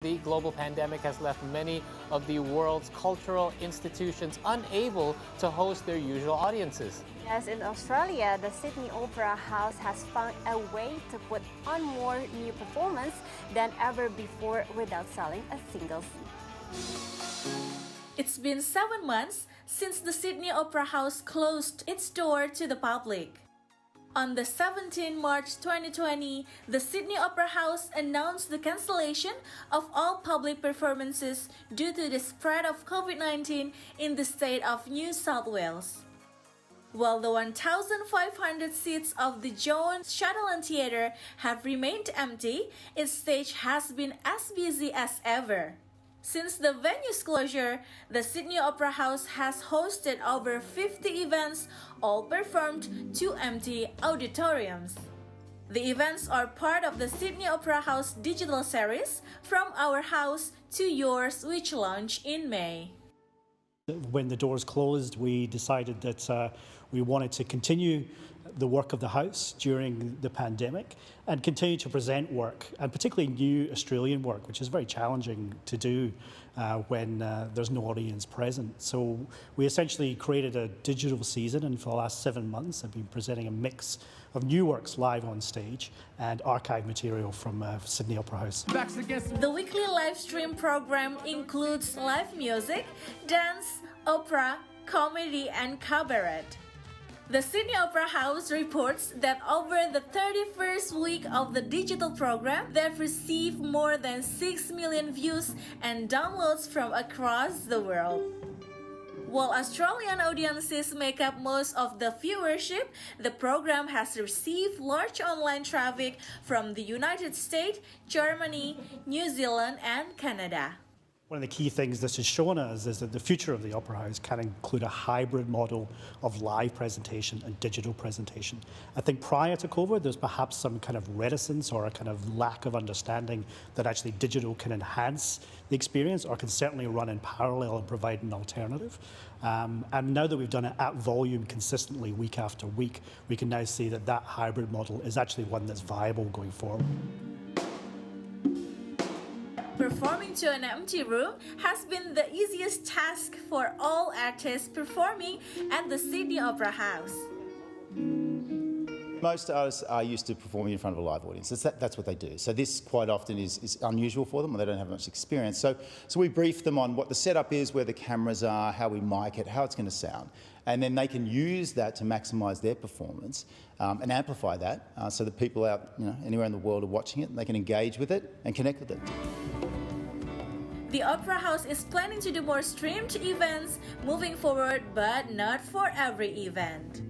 The global pandemic has left many of the world's cultural institutions unable to host their usual audiences. Yes, in Australia, the Sydney Opera House has found a way to put on more new performance than ever before without selling a single seat. It's been 7 months since the Sydney Opera House closed its door to the public. On the 17th March 2020, the Sydney Opera House announced the cancellation of all public performances due to the spread of COVID-19 in the state of New South Wales. While the 1,500 seats of the Jones Chatelaine Theatre have remained empty, its stage has been as busy as ever. Since the venue's closure, the Sydney Opera House has hosted over 50 events, all performed to empty auditoriums. The events are part of the Sydney Opera House digital series, From Our House to Yours, which launched in May. When the doors closed, we decided that we wanted to continue the work of the house during the pandemic and continue to present work, and particularly new Australian work, which is very challenging to do when there's no audience present. So we essentially created a digital season, and for the last 7 months I've been presenting a mix of new works live on stage and archive material from Sydney Opera House. The weekly live stream program includes live music, dance, opera, comedy, and cabaret. The Sydney Opera House reports that over the 31st week of the digital program, they've received more than 6 million views and downloads from across the world. While Australian audiences make up most of the viewership, the program has received large online traffic from the United States, Germany, New Zealand, and Canada. One of the key things this has shown us is that the future of the Opera House can include a hybrid model of live presentation and digital presentation. I think prior to COVID, there's perhaps some kind of reticence or a kind of lack of understanding that actually digital can enhance the experience or can certainly run in parallel and provide an alternative. And now that we've done it at volume consistently week after week, we can now see that that hybrid model is actually one that's viable going forward. Performing to an empty room has been the easiest task for all artists performing at the Sydney Opera House. Most artists are used to performing in front of a live audience. That's what they do. So this quite often is unusual for them, or they don't have much experience. So we brief them on what the setup is, where the cameras are, how we mic it, how it's going to sound. And then they can use that to maximise their performance and amplify that so that people out anywhere in the world are watching it and they can engage with it and connect with it. The Opera House is planning to do more streamed events moving forward, but not for every event.